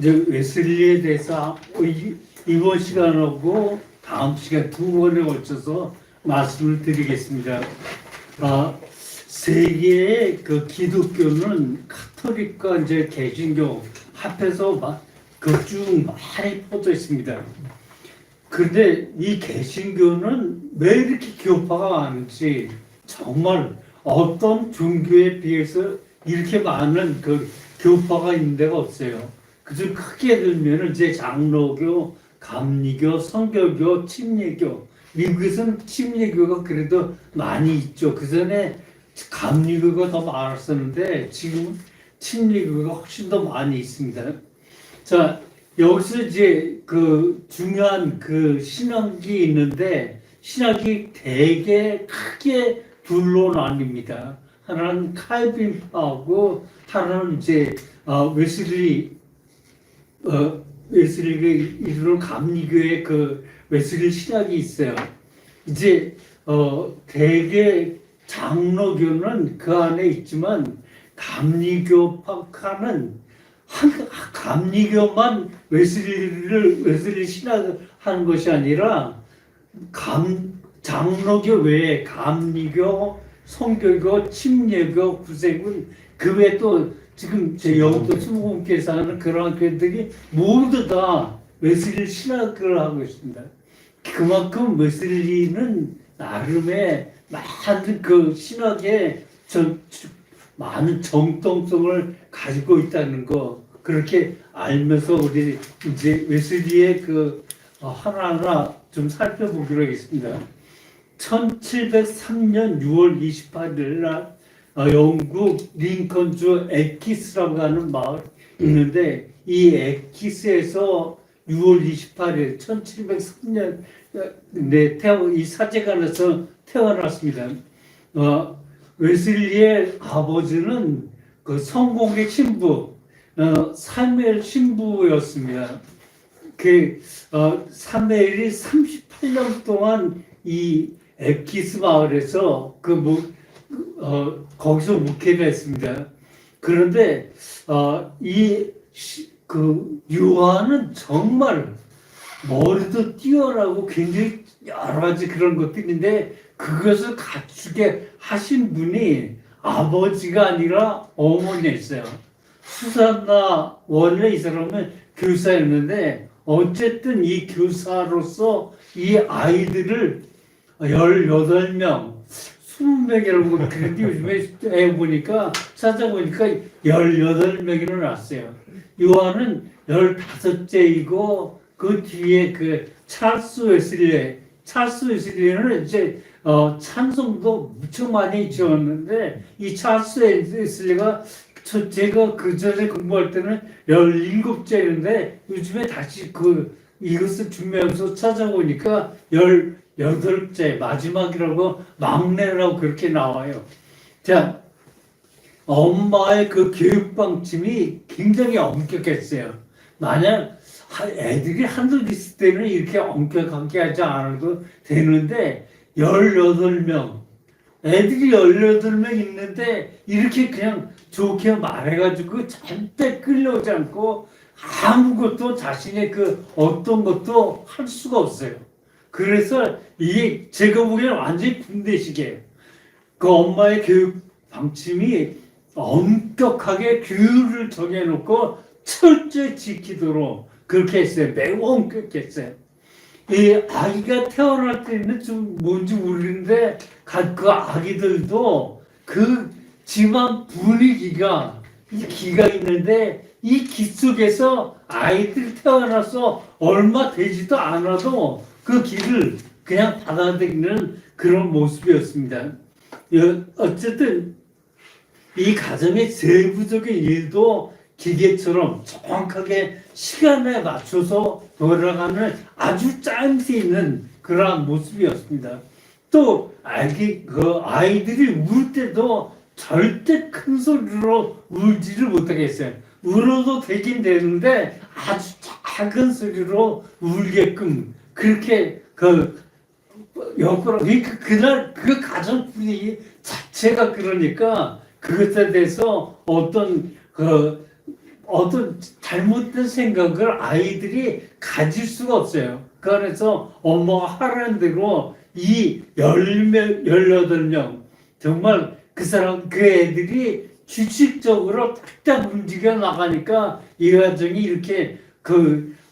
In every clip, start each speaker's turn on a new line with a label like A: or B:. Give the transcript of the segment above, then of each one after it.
A: 이제 웨슬리에 대해서 이번 시간하고 다음 시간 두 번에 걸쳐서 말씀을 드리겠습니다. 세계의 그 기독교는 카톨릭과 이제 개신교 합해서 그쭉 많이 퍼져 있습니다. 그런데 이 개신교는 왜 이렇게 교파가 많은지, 정말 어떤 종교에 비해서 이렇게 많은 그 교파가 있는 데가 없어요. 그중 크게 들면 이제 장로교, 감리교, 성결교, 침례교. 미국에서는 침례교가 그래도 많이 있죠. 그 전에 감리교가 더 많았었는데 지금 침례교가 훨씬 더 많이 있습니다. 자, 여기서 이제 그 중요한 그 신학이 있는데, 신학이 되게 크게 둘로 나뉩니다. 하나는 칼빈파하고 하나는 이제 웨슬리가 이루는 감리교의 그 웨슬리 신학이 있어요. 이제 대개 장로교는 그 안에 있지만 감리교파는 감리교만 웨슬리 신학을 하는 것이 아니라 장로교 외에 감리교, 성결교, 침례교, 구세군, 그 외에 또 지금 제 영도 수목원께서 하는 그러한 교회들이 모두 다 웨슬리 신학을 하고 있습니다. 그만큼 웨슬리는 나름의 많은 그 신학에 많은 정통성을 가지고 있다는 거, 그렇게 알면서 우리 이제 웨슬리의 그 하나하나 좀 살펴보기로 하겠습니다. 1703년 6월 28일 날 영국 링컨주 엑키스라고 하는 마을 있는데, 이 엑키스에서 6월 28일 1703년 이 사제관에서 태어났습니다. 웨슬리의 아버지는 그 성공의 신부 사무엘 신부였습니다. 그 사무엘이 38년 동안 이 엑키스 마을에서 거기서 목회를 했습니다. 그런데 그 요한은 정말 머리도 뛰어나고 굉장히 여러 가지 그런 것들인데, 그것을 갖추게 하신 분이 아버지가 아니라 어머니였어요. 수산나, 원래 이 사람은 교사였는데 어쨌든 이 교사로서 이 아이들을 18명, 20명이라고 그런데 요즘에 해보니까 찾아보니까 18명이나 났어요. 요한은 15째이고 그 뒤에 그 찰스 웨슬리는 이제 찬송도 무척 많이 지었는데, 이 찰스 웨슬리가 제가 그 전에 공부할 때는 17째인데 요즘에 다시 이것을 준비하면서 찾아보니까 18째, 마지막이라고, 막내라고 그렇게 나와요. 자, 엄마의 그 교육 방침이 굉장히 엄격했어요. 만약 애들이 한둘 있을 때는 이렇게 엄격하게 하지 않아도 되는데, 18명, 애들이 18명 있는데 이렇게 그냥 좋게 말해가지고 절대 끌려오지 않고 아무것도 자신의 그 어떤 것도 할 수가 없어요. 그래서 이게 제가 보기에는 완전히 군대식이에요. 그 엄마의 교육 방침이 엄격하게 규율을 정해놓고 철저히 지키도록 그렇게 했어요. 매우 엄격했어요. 이 아기가 태어날 때는 좀 뭔지 모르는데 그 아기들도 그 집안 분위기가, 이 기가 있는데 이 기 속에서 아이들이 태어나서 얼마 되지도 않아도 그 기를 그냥 받아들이는 그런 모습이었습니다. 어쨌든 이 가정의 세부적인 일도 기계처럼 정확하게 시간에 맞춰서 돌아가는 아주 짜임새 있는 그러한 모습이었습니다. 또 아이들이 울 때도 절대 큰 소리로 울지를 못하겠어요. 울어도 되긴 되는데 아주 작은 소리로 울게끔 그렇게 그날 그 가정 분위기 자체가 그러니까 그것에 대해서 어떤 어떤 잘못된 생각을 아이들이 가질 수가 없어요. 그래서 엄마가 하라는 대로 이 18명, 정말 그 애들이 규칙적으로 딱딱 움직여 나가니까 이 가정이 이렇게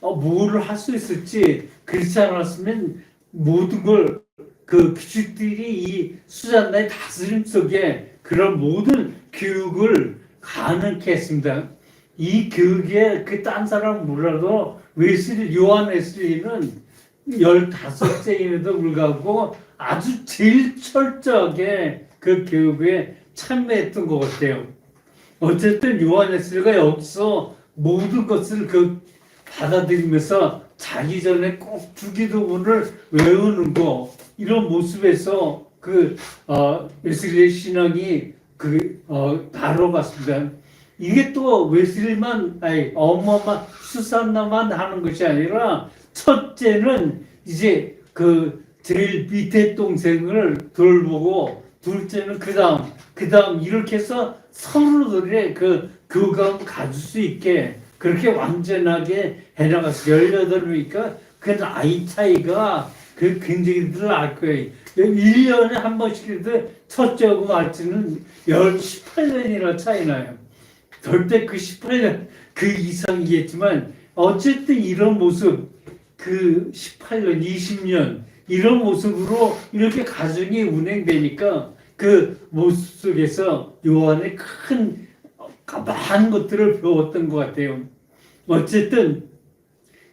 A: 뭐를 할 수 있을지, 그렇지 않았으면 모든 걸 규칙들이 이 수잔나의 다스림 속에 그런 모든 교육을 가능케 했습니다. 이 교육에 딴 사람 몰라도 요한 웨슬리는 15세임에도 불구하고 아주 제일 철저하게 그 교육에 참여했던 것 같아요. 어쨌든 요한 웨슬리가 여기서 모든 것을 받아들이면서 자기 전에 꼭 주기도문을 외우는 거, 이런 모습에서 웨슬리의 신앙이 다뤄갔습니다. 이게 또 웨슬리만, 엄마만, 수산나만 하는 것이 아니라, 첫째는 이제 제일 밑에 동생을 돌보고, 둘째는 그 다음 이렇게 해서 서로들의 교감을 가질 수 있게 그렇게 완전하게 해나갔어요. 18이니까 그 나이 차이가 굉장히 늘 알 거예요. 1년에 한 번씩이라도 첫째하고 말째는 18년이나 차이 나요. 절대 18년 이상이겠지만 어쨌든 이런 모습 18년, 20년 이런 모습으로 이렇게 가정이 운행되니까 그 모습 속에서 요한의 많은 것들을 배웠던 것 같아요. 어쨌든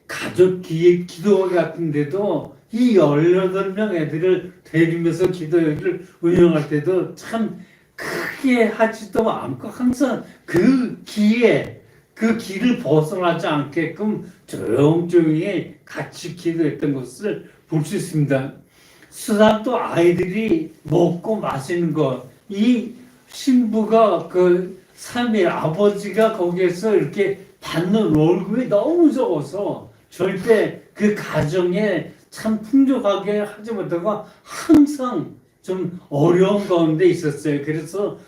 A: 가족 기도 같은데도 이 18명 애들을 데리면서 기도회를 운영할 때도 참 크게 하지도 않고 항상 그 길을 벗어나지 않게끔 조용조용히 같이 기도했던 것을 볼 수 있습니다. 수산도 아이들이 먹고 마시는 것, 이 신부가 3일 아버지가 거기에서 이렇게 받는 월급이 너무 적어서 절대 그 가정에 참 풍족하게 하지 못하고 항상 좀 어려운 가운데 있었어요. 그래서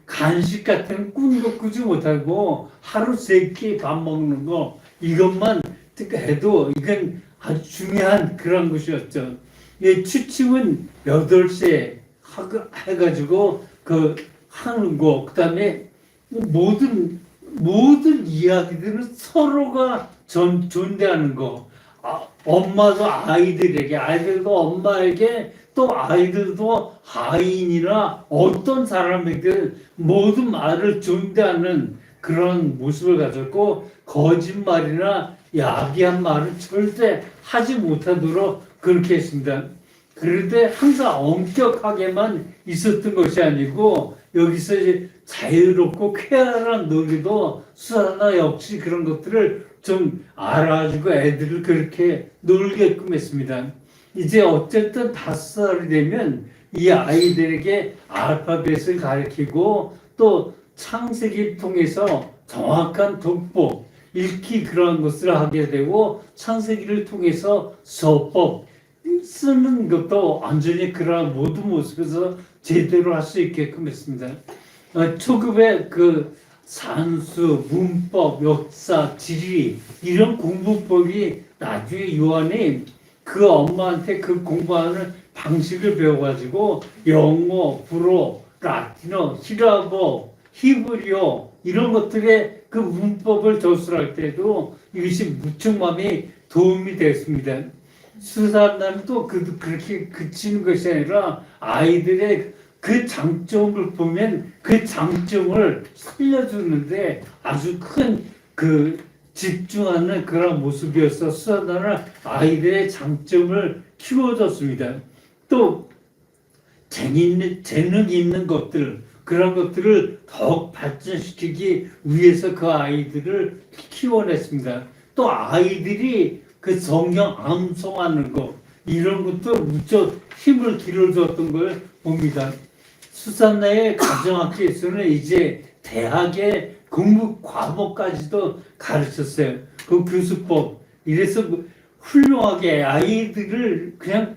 A: 간식 같은 꿈도 꾸지 못하고 하루 3끼 밥 먹는 거, 이것만 해도 이건 아주 중요한 그런 것이었죠. 취침은 8시에 해가지고 하는 거, 그다음에 모든 이야기들은 서로가 존대하는 거. 엄마도 아이들도 엄마에게, 또 아이들도 하인이나 어떤 사람에게 모든 말을 존대하는 그런 모습을 가졌고, 거짓말이나 야비한 말을 절대 하지 못하도록 그렇게 했습니다. 그런데 항상 엄격하게만 있었던 것이 아니고, 여기서 이제 자유롭고 쾌활한 놀이도 수산나 역시 그런 것들을 좀 알아가지고 애들을 그렇게 놀게끔 했습니다. 이제 어쨌든 5살이 되면 이 아이들에게 알파벳을 가르치고 또 창세기를 통해서 정확한 독보, 읽기 그런 것을 하게 되고, 창세기를 통해서 서법 쓰는 것도 완전히 그런 모든 모습에서 제대로 할 수 있게끔 했습니다. 초급의 산수, 문법, 역사, 지리 이런 공부법이 나중에 요한이 엄마한테 공부하는 방식을 배워가지고 영어, 불어, 라틴어, 히라보, 히브리어 이런 것들의 문법을 조술할 때도 이것이 무척 많이 도움이 됐습니다. 수사람은 또 그렇게 그치는 것이 아니라 아이들의 장점을 보면 그 장점을 살려주는데 아주 큰 집중하는 그런 모습이어서 수사단은 아이들의 장점을 키워줬습니다. 또 재능 있는 것들, 그런 것들을 더욱 발전시키기 위해서 그 아이들을 키워냈습니다. 또 아이들이 성경 암송하는 것, 이런 것도 무척 힘을 길어줬던 걸 봅니다. 수산나의 가정학교에서는 이제 대학의 공부 과목까지도 가르쳤어요. 교수법. 이래서 훌륭하게 아이들을 그냥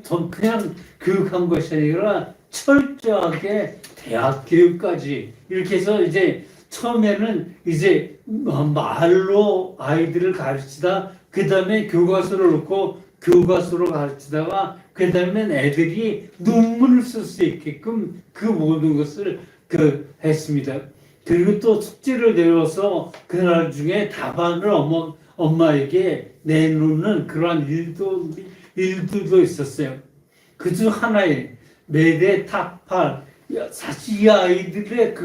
A: 교육한 것이 아니라 철저하게 대학 교육까지 이렇게 해서 이제 처음에는 이제 말로 아이들을 가르치다 그 다음에 교과서를 놓고 교과서로 가르치다가 그 다음엔 애들이 논문을 쓸 수 있게끔 그 모든 것을 했습니다. 그리고 또 숙제를 내려서 그날 중에 답안을 엄마에게 내놓는 그러한 일들도 있었어요. 그 중 하나에 매대 탑8 사실 이 아이들의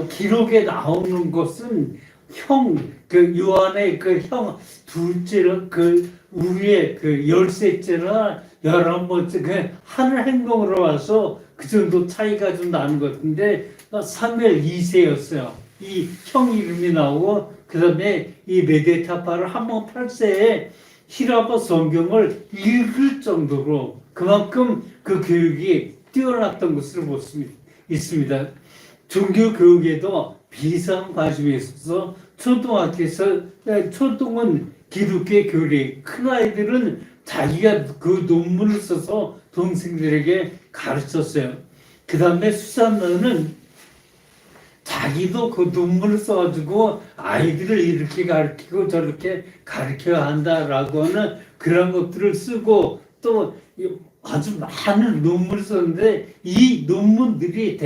A: 기록에 나오는 것은 요한의 형 둘째는 우리의 13째나 11번째 하는 행동으로 와서 그 정도 차이가 좀 나는 것 같은데 사무엘 2세였어요. 이 형 이름이 나오고 그 다음에 이 메데타파를 한번 8세에 히라버 성경을 읽을 정도로 그만큼 그 교육이 뛰어났던 것을 볼 수 있습니다. 종교 교육에도 비슷한 관심이 있어서 초등학교에서 초등은 기독교 교리, 큰 아이들은 자기가 그 논문을 써서 동생들에게 가르쳤어요. 그 다음에 수산너는 자기도 그 논문을 써가지고 아이들을 이렇게 가르치고 저렇게 가르쳐야 한다라고 하는 그런 것들을 쓰고 또 아주 많은 논문을 썼는데 이 논문들이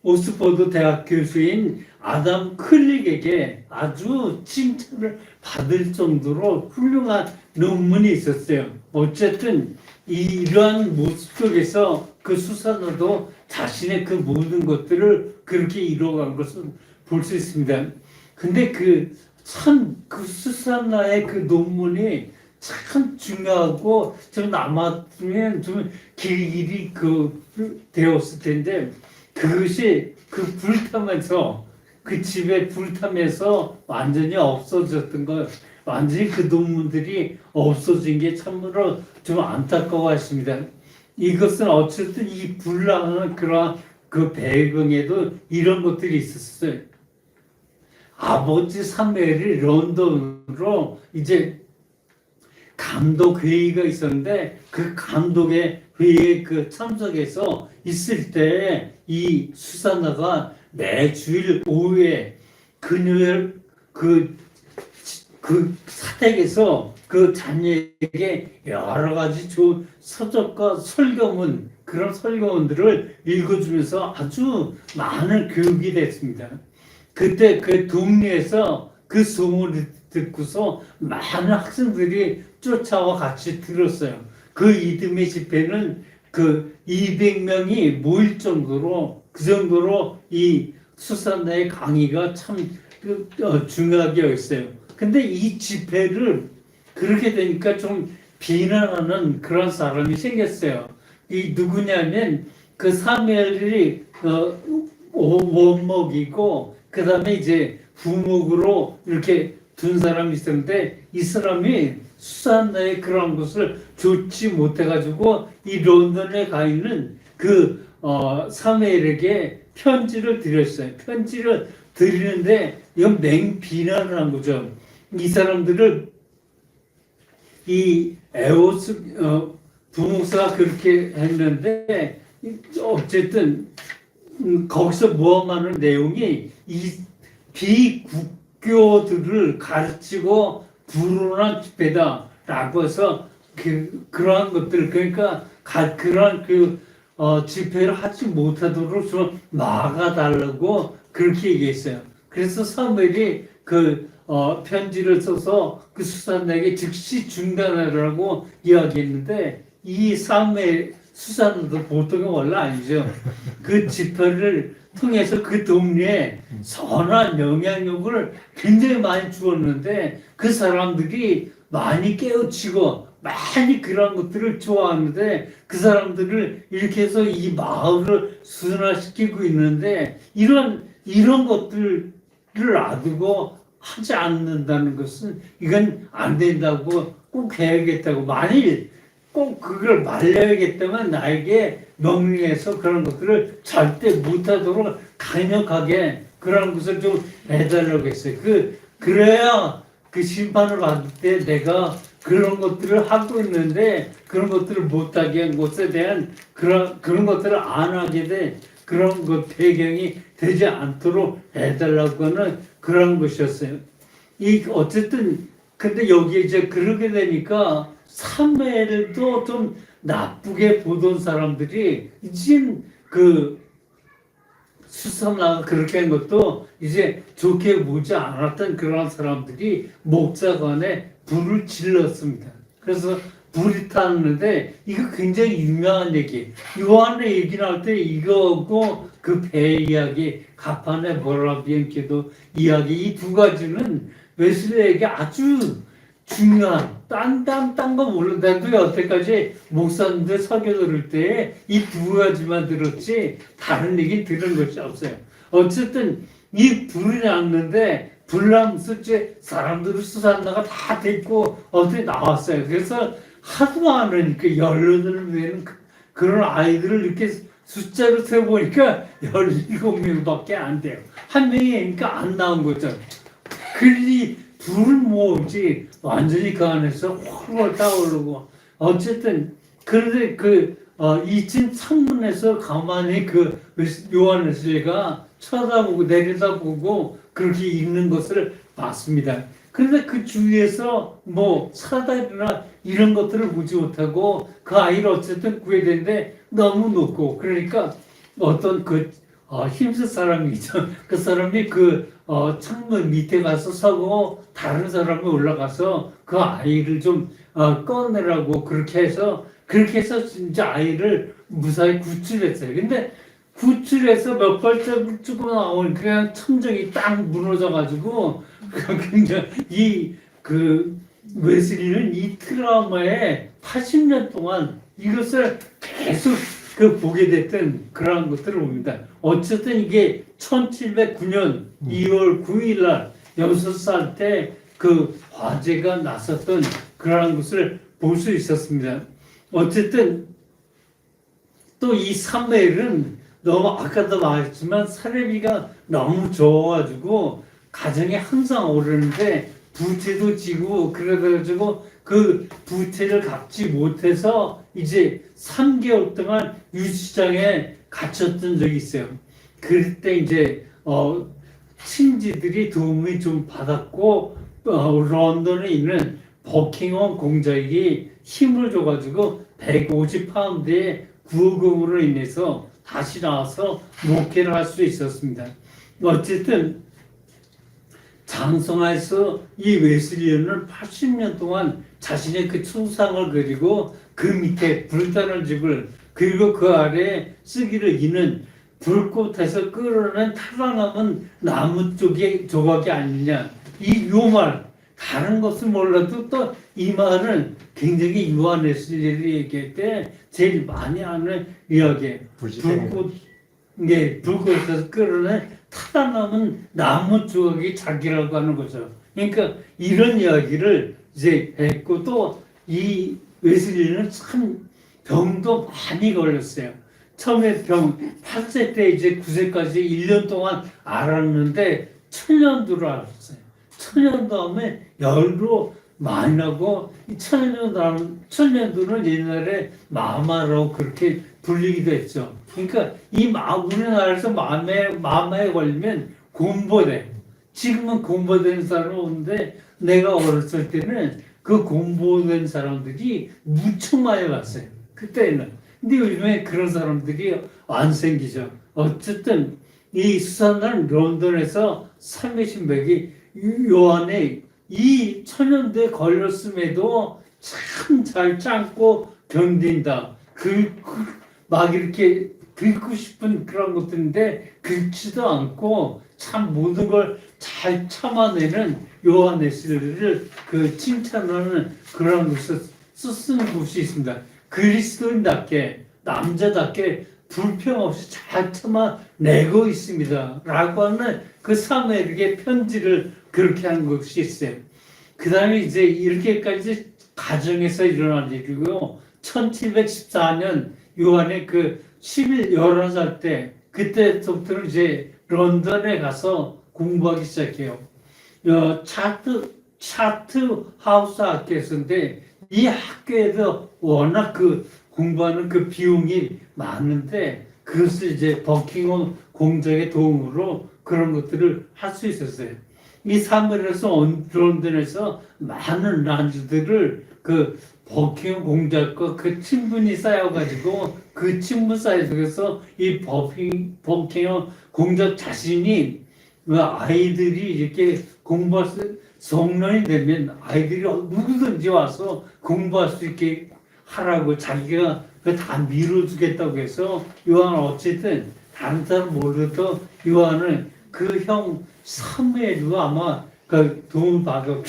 A: 옥스퍼드 대학 교수인 아담 클릭에게 아주 칭찬을 받을 정도로 훌륭한 논문이 있었어요. 어쨌든 이러한 모습 속에서 그 수산어도 자신의 그 모든 것들을 그렇게 이루어간 것을 볼 수 있습니다. 근데 그 수산나의 그 논문이 참 중요하고 좀 남았으면 좀 길이 되었을 텐데 그것이 불타면서 그 집에 불타면서 완전히 없어졌던 거, 완전히 그 논문들이 없어진 게 참으로 좀 안타까워했습니다. 이것은 어쨌든 이 불나는 그런 배경에도 이런 것들이 있었어요. 아버지 사무엘이 런던으로 이제 감독 회의가 있었는데 그 감독의 회의에 참석해서 있을 때 이 수산나가 매주일 오후에 그녀의 사택에서 그 자녀에게 여러 가지 좋은 서적과 설교문 그런 설교문들을 읽어주면서 아주 많은 교육이 됐습니다. 그때 그 동네에서 그 소문을 듣고서 많은 학생들이 쫓아와 같이 들었어요. 그 이듬해 집회는 200명이 모일 정도로 그 정도로 이 수산나의 강의가 참 중요하게 여겼어요. 근데 이 집회를 그렇게 되니까 좀 비난하는 그런 사람이 생겼어요. 이 누구냐면 그 사무엘이 원목이고 그 다음에 이제 부목으로 이렇게 둔 사람이 있었는데 이 사람이 수산나의 그런 것을 좋지 못해가지고 이 런던에 가 있는 사무엘에게 편지를 드렸어요. 편지를 드리는데 이건 맹비난을 한 거죠. 이 사람들을 이 에오스 부목사가 그렇게 했는데 어쨌든 거기서 모험하는 내용이 이 비국교들을 가르치고 불온한 집회다라고 해서 그러한 것들 그러니까 그러한 집회를 하지 못하도록 좀 막아달라고 그렇게 얘기했어요. 그래서 사무엘이 편지를 써서 그 수산나에게 즉시 중단하라고 이야기했는데 이 수산나도 보통의 원래 아니죠. 그 집회를 통해서 그 동네에 선한 영향력을 굉장히 많이 주었는데 그 사람들이 많이 깨우치고 많이 그런 것들을 좋아하는데 그 사람들을 이렇게 해서 이 마을을 순화시키고 있는데 이런 것들을 놔두고 하지 않는다는 것은 이건 안 된다고 꼭 해야겠다고 만일 꼭 그걸 말려야겠다면 나에게 명령해서 그런 것들을 절대 못하도록 강력하게 그런 것을 좀 해달라고 했어요. 그래야 그 심판을 받을 때 내가 그런 것들을 하고 있는데 그런 것들을 못하게 한 것에 대한 그런 것들을 안 하게 돼 그런 그 배경이 되지 않도록 해달라고 하는 그런 것이었어요. 어쨌든 근데 여기 이제 그러게 되니까 사무엘도 좀 나쁘게 보던 사람들이 이제 그 수사나 그렇게 한 것도 이제 좋게 보지 않았던 그런 사람들이 목사관에 불을 질렀습니다. 그래서 불이 탔는데 이거 굉장히 유명한 얘기. 요한의 얘기 나올 때 이거고 그 배 이야기, 가판의 보라비엔 기도 이야기 이 두 가지는 웨슬리에게 아주 중요한 딴 거 모르는데도 여태까지 목사님들 설교 들을 때 이 두 가지만 들었지 다른 얘기 들은 것이 없어요. 어쨌든 이 불이 났는데 불나면서 이제 사람들을 수산나가 다 됐고 어떻게 나왔어요. 그래서 하도 많으니까 18명은 그런 아이들을 이렇게 숫자로 세보니까 17명밖에 안 돼요. 한 명이니까 안 나온 거죠. 그러니 불을 모으지 완전히 그 안에서 훨훨 타오르고 어쨌든 그런데 2층 창문에서 가만히 그 요한회스리가 쳐다보고 내려다보고 그렇게 있는 것을 봤습니다. 그런데 그 주위에서 뭐 사다리나 이런 것들을 보지 못하고 그 아이를 어쨌든 구해야 되는데 너무 높고 그러니까 어떤 힘쓸 사람이죠. 그 사람이 창문 밑에 가서 서고 다른 사람이 올라가서 그 아이를 좀 꺼내라고 그렇게 해서 진짜 아이를 무사히 구출했어요. 근데 구출해서 몇 발자국 쭉 나온 그냥 천정이 딱 무너져가지고 굉장히 웨슬리는 이 트라우마에 80년 동안 이것을 계속 보게 됐던 그런 것들을 봅니다. 어쨌든 이게 1709년 2월 9일 날 6살 때 그 화재가 났었던 그런 것을 볼 수 있었습니다. 어쨌든 또 이 사무엘은 너무 아까도 말했지만 사례비가 너무 적어가지고 가정에 항상 오르는데 부채도 지고 그래가지고 그 부채를 갚지 못해서 이제 3개월 동안 유치장에 갇혔던 적이 있어요. 그럴 때 이제 친지들이 도움을 좀 받았고 런던에 있는 버킹엄 공작이 힘을 줘가지고 150파운드의 구호금으로 인해서 다시 나와서 목회를 할 수 있었습니다. 어쨌든 장성하에서 이 웨슬리언은 80년 동안 자신의 그 초상을 그리고 그 밑에 불타는 집을 그리고 그 아래에 쓰기를 이는 불꽃에서 끓어낸 탈라남은 나무 쪽의 조각이 아니냐. 요 말 다른 것은 몰라도 또 이 말은 굉장히 요한 웨슬리를 얘기할 때 제일 많이 하는 이야기. 불꽃에서 끓어낸 탈라남은 나무 조각이 자기라고 하는 거죠. 그러니까 이런 이야기를 이제 했고 또 이 웨슬리는 참 병도 많이 걸렸어요. 처음에 8세 때 이제 9세까지 1년 동안 알았는데 천년두를 알았어요. 천년 다음에 열로 많이 나고 이 천년두는 옛날에 마마라고 그렇게 불리기도 했죠. 그러니까 우리나라에서 마마에 걸리면 곰보대. 지금은 곰보되는 사람은 없는데 내가 어렸을 때는 그 곰보된 사람들이 무척 많이 봤어요. 그때는. 근데 요즘에 그런 사람들이 안 생기죠. 어쨌든 이 수산날 런던에서 삼의 신백이 요한의 이 천연대에 걸렸음에도 참 잘 참고 견딘다. 막 이렇게 긁고 싶은 그런 것들인데 긁지도 않고 참 모든 걸 잘 참아내는 요한 웨슬리를 칭찬하는 그런 것을 쓴 곳이 있습니다. 그리스도인답게 남자답게 불평 없이 잘 참아내고 있습니다. 라고 하는 그 사무엘에게 편지를 그렇게 한 것이 있어요. 그 다음에 이제 이렇게까지 가정에서 일어난 일이고요. 1714년 요한의 11살 때 그때부터는 이제 런던에 가서 공부하기 시작해요. 차트 하우스 학교였는데 이 학교에도 워낙 공부하는 비용이 많은데 그것을 이제 버킹엄 공작의 도움으로 그런 것들을 할 수 있었어요. 이 사무엘에서 런던에서 많은 란주들을 그 버킹엄 공작과 그 친분이 쌓여가지고 그 친분 사이에서 이 버킹엄 공작 자신이 그 아이들이 이렇게 공부할 수 성년이 되면 아이들이 누구든지 와서 공부할 수 있게 하라고 자기가 그 다 밀어주겠다고 해서 요한은 어쨌든 다른 사람 모르도 요한은 그 형 사무엘도 아마 그 도움을 받았고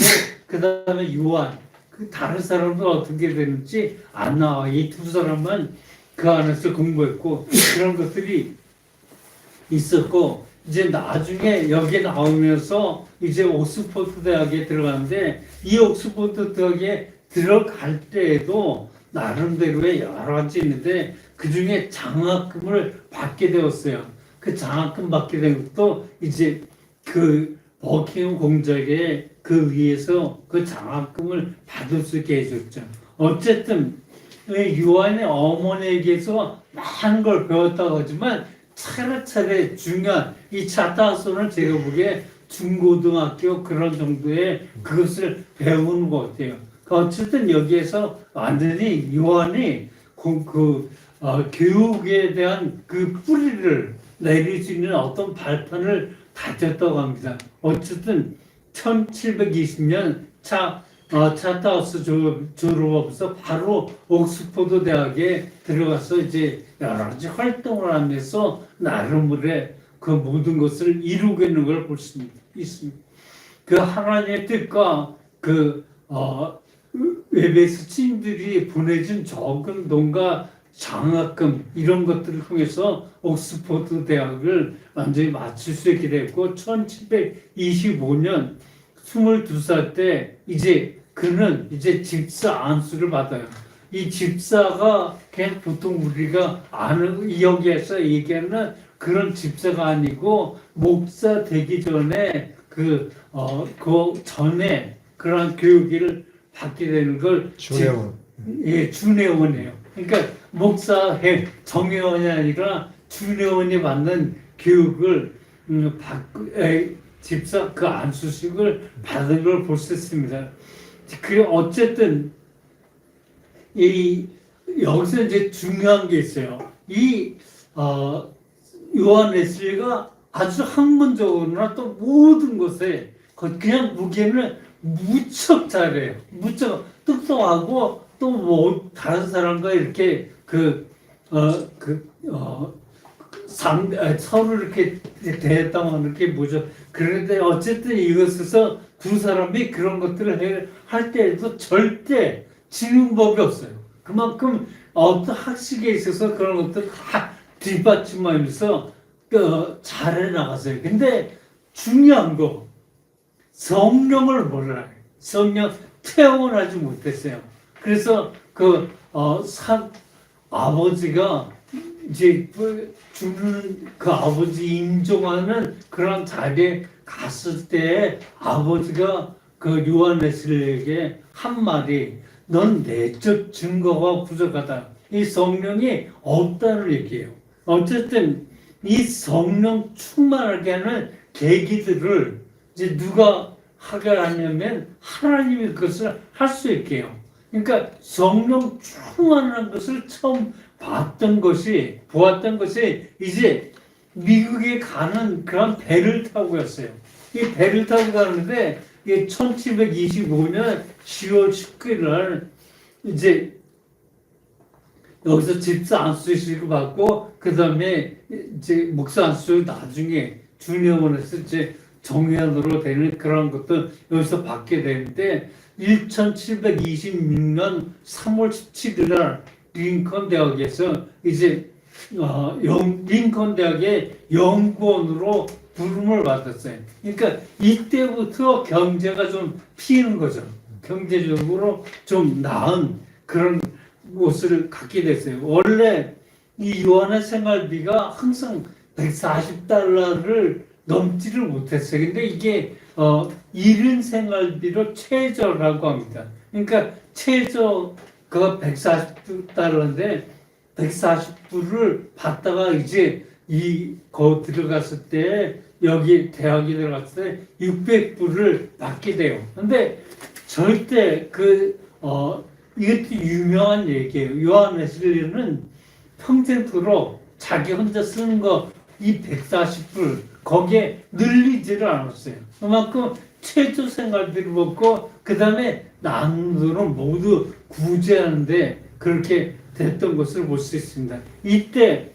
A: 그 다음에 요한 그 다른 사람도 어떻게 되는지 안 나와. 이 두 사람만 그 안에서 공부했고 그런 것들이 있었고 이제 나중에 여기 나오면서 이제 옥스퍼드 대학에 들어갔는데 이 옥스퍼드 대학에 들어갈 때에도 나름대로의 여러 가지 있는데 그 중에 장학금을 받게 되었어요. 그 장학금 받게 된 것도 이제 그 버킹엄 공작에 그 위에서 그 장학금을 받을 수 있게 해줬죠. 어쨌든 요한의 어머니에게서 많은 걸 배웠다고 하지만 차례차례 중요한 이 차타서는 제가 보기에 중고등학교 그런 정도의 그것을 배우는 것 같아요. 어쨌든 여기에서 완전히 요한이 교육에 대한 그 뿌리를 내릴 수 있는 어떤 발판을 다졌다고 합니다. 어쨌든 1720년 차타우스 졸업하면서 바로 옥스퍼드 대학에 들어가서 이제 여러 가지 활동을 하면서 나름의 그 모든 것을 이루고 있는 걸 볼 수 있습니다. 그 하나님의 뜻과 외베스 친들이 보내준 적은 돈과 장학금 이런 것들을 통해서 옥스퍼드 대학을 완전히 마칠 수 있게 됐고 1725년 22살 때 이제 그는 이제 집사 안수를 받아요. 이 집사가 그냥 보통 우리가 아는 여기에서 얘기하는 그런 집사가 아니고 목사 되기 전에 그 전에 그런 교육을 받게 되는 걸
B: 준회원.
A: 예, 준회원이에요. 그러니까 목사 정회원이 아니라 준회원이 받는 교육을 집사 그 안수식을 받은 걸 볼 수 있습니다. 그 어쨌든 여기서 이제 중요한 게 있어요. 요한 웨슬리가 아주 학문적으로나 또 모든 것에 그냥 무게는 무척 잘해요. 무척 똑똑하고 또 뭐 다른 사람과 이렇게 서로 이렇게 대했다고 이렇게 뭐죠. 그런데 어쨌든 이것에서 두 사람이 그런 것들을 할 때에도 절대 지는 법이 없어요. 그만큼 어떤 학식에 있어서 그런 것들 다 뒷받침하면서 잘해 나갔어요. 근데 중요한 거 성령을 몰라요. 성령 태어나지 못했어요. 그래서 아버지가 이제 주는 그 아버지 인정하는 그런 자리에 갔을 때 아버지가 그 요한 웨슬리에게 한 말이 넌 내적 증거가 부족하다. 이 성령이 없다는 얘기예요. 어쨌든 이 성령 충만하게 하는 계기들을 이제 누가 하게 하냐면 하나님이 그것을 할 수 있게 해요. 그러니까 성령 충만한 것을 처음 보았던 것이 이제 미국에 가는 그런 배를 타고였어요. 이 배를 타고 가는데 1725년 10월 19일 날 이제 여기서 집사 안수식을 받고 그 다음에 이제 목사 안수를 나중에 주니어원에서 이제 정회원으로 되는 그런 것도 여기서 받게 되는데 1726년 3월 17일 날 링컨 대학에서 이제 링컨 대학의 연구원으로 부름을 받았어요. 그러니까 이때부터 경제가 좀 피는 거죠. 경제적으로 좀 나은 그런 곳을 갖게 됐어요. 원래 이 요한의 생활비가 항상 140달러를 넘지를 못했어요. 근데 이게 일인 생활비로 최저라고 합니다. 그러니까 최저가 140달러인데 140불을 받다가 이제 거 들어갔을 때 여기 대학에 들어갔을 때 600불을 받게 돼요. 근데 절대 이것도 유명한 얘기예요. 요한 웨슬리는 평생토록 자기 혼자 쓰는 거 이 140불 거기에 늘리지를 않았어요. 그만큼 최저 생활비를 먹고 그 다음에 남은 돈은 모두 구제하는데 그렇게 됐던 것을 볼 수 있습니다. 이때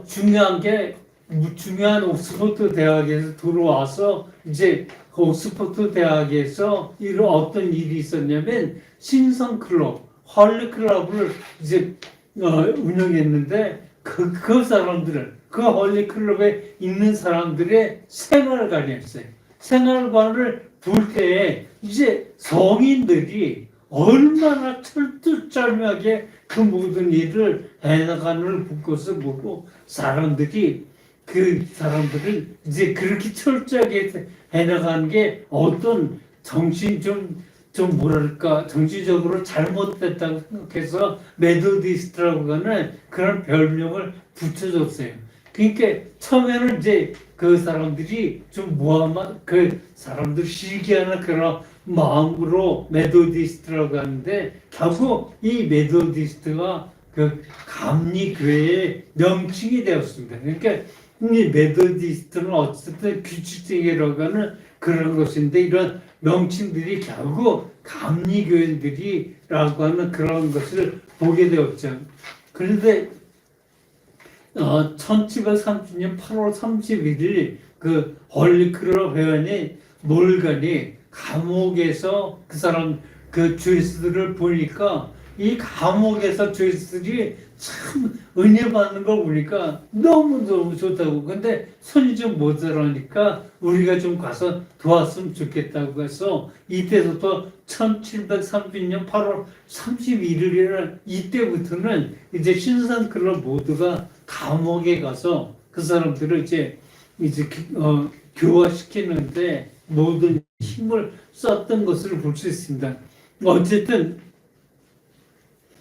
A: 중요한 옥스퍼드 대학에서 들어와서 이제 그 옥스퍼드 대학에서 이런 어떤 일이 있었냐면 신성 클럽, 헐리 클럽을 이제 운영했는데 그 사람들을 그 헐리 클럽에 있는 사람들의 생활관이었어요. 생활관을 볼 때에 이제 성인들이 얼마나 철두철미하게 그 모든 일을 해나가는 것을 보고 그 사람들을 이제 그렇게 철저하게 해나가는 게 어떤 뭐랄까 정신적으로 잘못됐다고 생각해서 메소디스트라고 하는 그런 별명을 붙여줬어요. 그러니까 처음에는 이제 그 사람들이 그 사람들 시기하는 그런 마음으로 메소디스트라고 하는데 결국 이 메소디스트가 그 감리교회의 명칭이 되었습니다. 그러니까 이 메소디스트는 어쨌든 규칙적이라고 하는 그런 것인데 이런 명칭들이 결국 감리교인들이라고 하는 그런 것을 보게 되었죠. 그런데 1730년 8월 31일 그 헐리클럽 회원이 몰간이 감옥에서 그 죄수들을 보니까 이 감옥에서 죄수들이 참 은혜 받는 걸 보니까 너무너무 좋다고. 근데 손이 좀 모자라니까 우리가 좀 가서 도왔으면 좋겠다고 해서 이때부터 1730년 8월 31일이라는 이때부터는 이제 신선클럽 모두가 감옥에 가서 그 사람들을 이제 교화시키는데 모든 힘을 썼던 것을 볼 수 있습니다. 어쨌든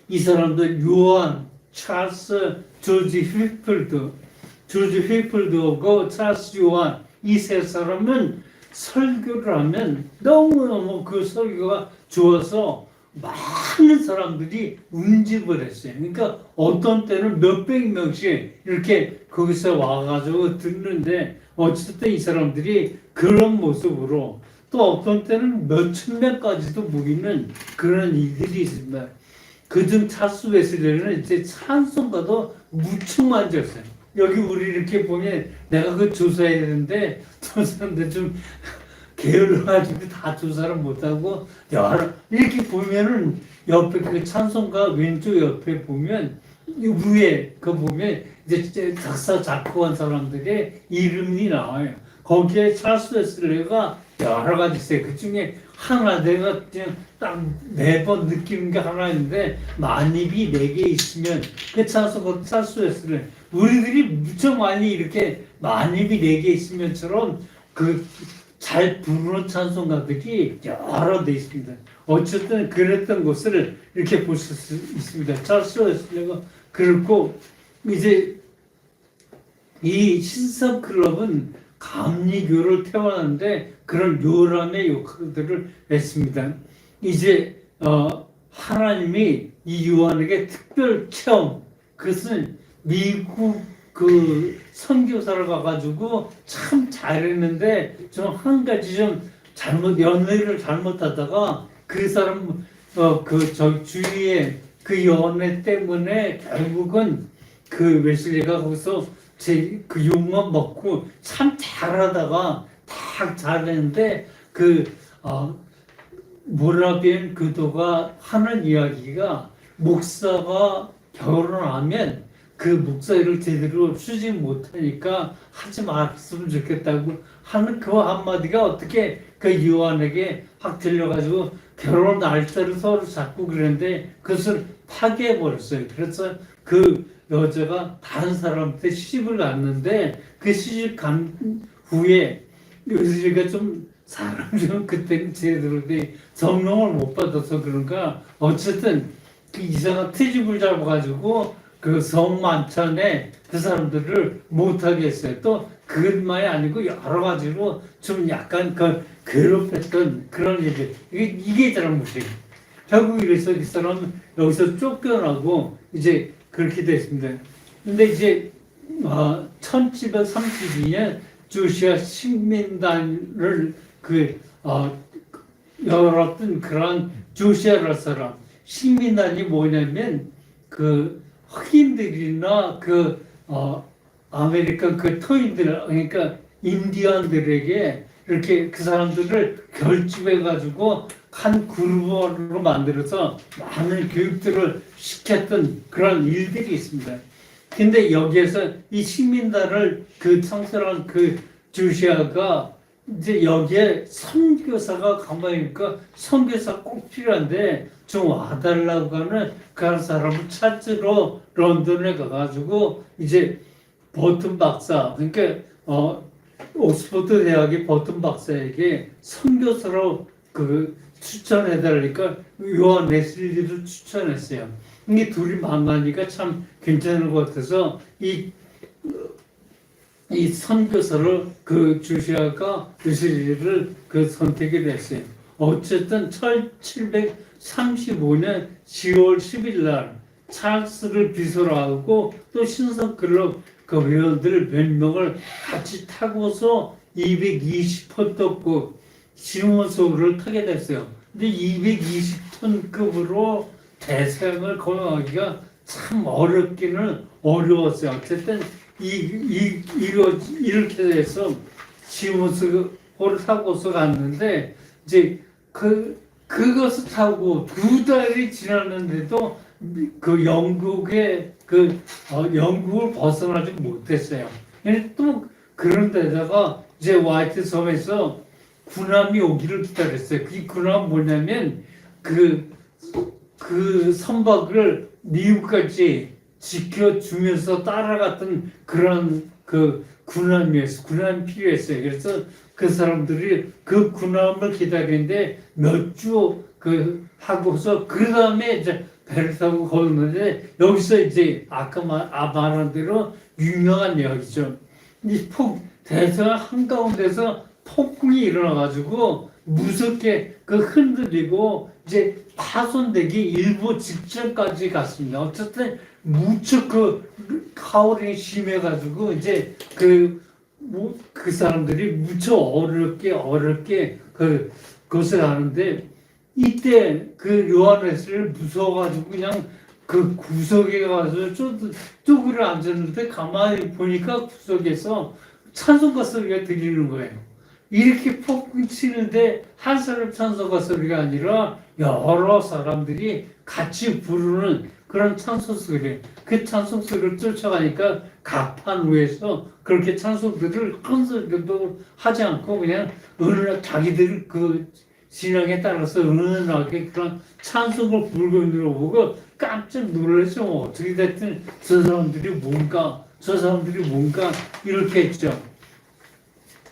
A: 이 사람들 요한, 찰스, 조지 휘플드하고 찰스 요한 이 세 사람은 설교를 하면 너무너무 그 설교가 좋아서 많은 사람들이 운집을 했어요. 그러니까 어떤 때는 몇백 명씩 이렇게 거기서 와가지고 듣는데 어쨌든 이 사람들이 그런 모습으로 또 어떤 때는 몇천 명까지도 모이는 그런 일들이 있습니다. 그중 찰스 웨슬리는 이제 찬송가도 무척 많이 졌어요. 여기 우리 이렇게 보면 내가 그 조사해야 되는데 저 사람들 좀 게을러가지고 다 조사를 못하고 이렇게 보면은 옆에 그 찬송가 왼쪽 옆에 보면 위에 그 보면 이제 작사 작곡한 사람들의 이름이 나와요. 거기에 찰스 웨슬리가 여러 가지 있어요. 그 중에 하나 내가 그냥 딱 매번 느끼는 게 하나 있는데 만입이 4개 있으면 그 찰스 웨슬리 우리들이 무척 많이 이렇게 만입이 4개 있으면처럼 그 잘 부르는 찬송가들이 여러 돼 있습니다. 어쨌든 그랬던 것을 이렇게 볼 수 있습니다. 찰스 웨슬리가 그렇고 이제 이 신성 클럽은 감리교를 태어났는데 그런 요람의 역할들을 했습니다. 이제 하나님이 이 요한에게 특별 체험, 그것은 미국 그 선교사를 가가지고 참 잘했는데 좀 한 가지 좀 연애를 잘못하다가 그 사람 저 주위에 그 연애 때문에 결국은 그 웨슬리가 거기서 그 욕만 먹고 참 잘하다가 딱 잘했는데 모라비안 교도가 하는 이야기가 목사가 결혼하면 그 목사를 제대로 수집 못하니까 하지 말았으면 좋겠다고 하는 그 한마디가 어떻게 그 요한에게 확 들려가지고 결혼 날짜를 서로 잡고 그랬는데 그것을 파괴해버렸어요. 그래서 그 여자가 다른 사람한테 시집을 갔는데 그 시집 간 후에 요새가 좀 사람 좀 그때는 제대로 성령을 못 받아서 그런가 어쨌든 그 이상한 트집을 잡아가지고 그 성만찬에 그 사람들을 못하게 했어요. 또 그것만이 아니고 여러 가지로 좀 약간 그 괴롭혔던 그런 일들. 이게 잘못이에요. 결국 이래서 이 사람은 여기서 쫓겨나고 이제 그렇게 됐습니다. 근데 이제 1732년 조시아 식민단을 열었던 그런 조시아라는 사람. 식민단이 뭐냐면 그 흑인들이나 아메리칸 그 토인들, 그러니까 인디언들에게 이렇게 그 사람들을 결집해가지고 한 그룹으로 만들어서 많은 교육들을 시켰던 그런 일들이 있습니다. 근데 여기에서 이 식민단을 창설한 조시아가 이제 여기에 선교사가 가만히 있으니까 선교사 꼭 필요한데 좀 와달라고 하는 그런 사람을 찾으러 런던에 가가지고 이제 버튼 박사, 그러니까 옥스퍼드 대학의 버튼 박사에게 선교사로 추천해달라니까 요한 웨슬리를 추천했어요. 이게 둘이 만나니까 참 괜찮은 것 같아서 이 선교사를 조시아가 웨슬리를 선택을 했어요. 어쨌든 1735년 10월 10일 날 찰스를 비서로 하고 또 신성클럽 회원들 몇 명을 같이 타고서 220톤급 시몬소를 타게 됐어요. 근데 220톤급으로 대서양을 건너가기가 참 어렵기는 어려웠어요. 어쨌든 이렇게 돼서 시몬소를 타고서 갔는데 이제 그것을 타고 2달이 지났는데도 영국을 벗어나지 못했어요. 또 그런 데다가 이제 화이트 섬에서 군함이 오기를 기다렸어요. 그 군함은 뭐냐면 그 선박을 미국까지 지켜주면서 따라갔던 그런 군함이었어요. 군함이 필요했어요. 그래서 그 사람들이 그 군함을 기다리는데 몇 주 하고서 그 다음에 이제 배를 타고 걸었는데 여기서 이제 아까 말한 대로 유명한 이야기죠. 이 대서양 한가운데서 폭풍이 일어나가지고 무섭게 흔들리고 이제 파손되기 일부 직전까지 갔습니다. 어쨌든 무척 하울링이 심해가지고 이제 그 사람들이 무척 어렵게 그것을 하는데 이때 요한 웨슬리를 무서워가지고 그냥 구석에 가서 쪼그려 앉았는데 가만히 보니까 구석에서 찬송가 소리가 들리는 거예요. 이렇게 폭풍 치는데 한 사람 찬송가 소리가 아니라 여러 사람들이 같이 부르는 그런 찬송 소리. 그 찬송 소리를 쫓아가니까 갑판 위에서 그렇게 찬송들을 큰 소리도 하지 않고 그냥 자기들 신앙에 따라서 은은하게 그런 찬송을 부르고 있는 거 보고 깜짝 놀라서 어떻게 됐든 저 사람들이 뭔가 이렇게 했죠.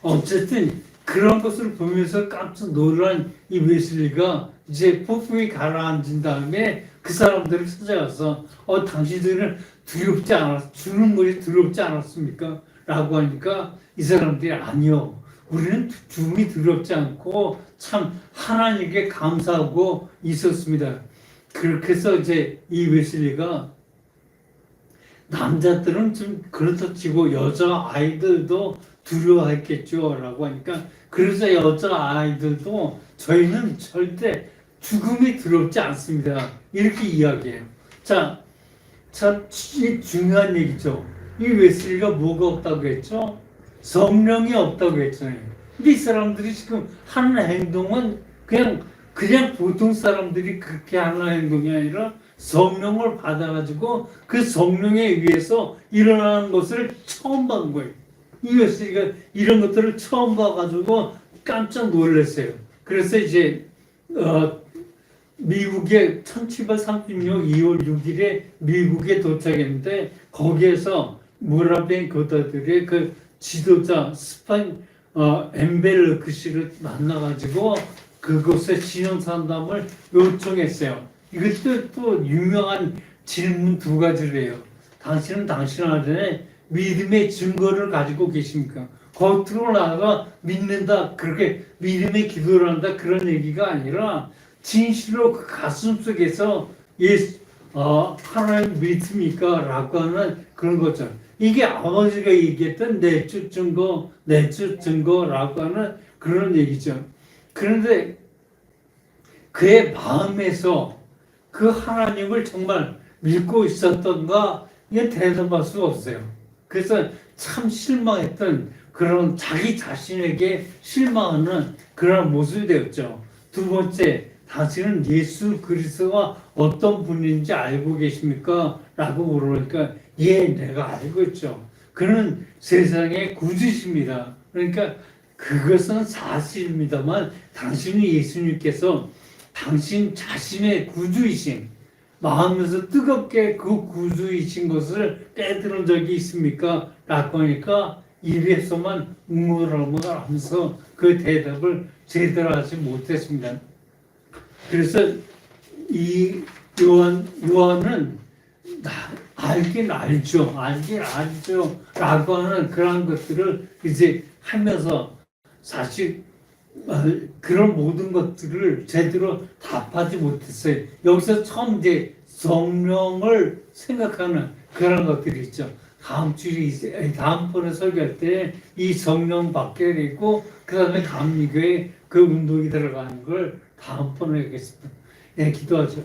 A: 어쨌든 그런 것을 보면서 깜짝 놀란 이 웨슬리가 이제 폭풍이 가라앉은 다음에 그 사람들을 찾아가서 당신들은 주는 것이 두렵지 않았습니까? 라고 하니까 이 사람들이 아니요. 우리는 죽음이 두렵지 않고 참 하나님께 감사하고 있었습니다. 그렇게 해서 이제 이 웨슬리가 남자들은 좀 그렇다 치고 여자 아이들도 두려워했겠죠 라고 하니까 그래서 여자 아이들도 저희는 절대 죽음이 두렵지 않습니다. 이렇게 이야기해요. 참 중요한 얘기죠. 이 웨슬리가 뭐가 없다고 했죠? 성령이 없다고 했잖아요. 근데 이 사람들이 지금 하는 행동은 그냥 보통 사람들이 그렇게 하는 행동이 아니라 성령을 받아가지고 그 성령에 의해서 일어나는 것을 처음 본 거예요. 이 웨슬리가 이런 것들을 처음 봐가지고 깜짝 놀랐어요. 그래서 이제 미국에 1736년 2월 6일에 미국에 도착했는데 거기에서 무라벤 고다들의 지도자 엠벨르크 씨를 만나가지고 그곳에 신앙 상담을 요청했어요. 이것도 또 유명한 질문 2가지를 해요. 당신은 당신 안에 믿음의 증거를 가지고 계십니까? 겉으로 나가 믿는다, 그렇게 믿음의 기도를 한다, 그런 얘기가 아니라 진실로 그 가슴 속에서 하나님 믿습니까? 라고 하는 그런 거죠. 이게 아버지가 얘기했던 내적 증거라고 하는 그런 얘기죠. 그런데 그의 마음에서 그 하나님을 정말 믿고 있었던가, 이게 대답할 수가 없어요. 그래서 참 실망했던 그런 자기 자신에게 실망하는 그런 모습이 되었죠. 두 번째, 당신은 예수 그리스도가 어떤 분인지 알고 계십니까? 라고 물으니까 예, 내가 알고 있죠. 그는 세상의 구주십니다. 그러니까 그것은 사실입니다만 당신이 예수님께서 당신 자신의 구주이신 마음에서 뜨겁게 그 구주이신 것을 깨달은 적이 있습니까? 라고 하니까 입에서만 웅얼웅얼 하면서 그 대답을 제대로 하지 못했습니다. 그래서 이 요한은 알긴 알죠 라고 하는 그런 것들을 이제 하면서 사실 그런 모든 것들을 제대로 답하지 못했어요. 여기서 처음 이제 성령을 생각하는 그런 것들이 있죠. 다음번에 설교할 때 이 성령 받게 되고 그 다음에 감리교회 그 운동이 들어가는 걸 다음번에 하겠습니다. 네, 기도하죠.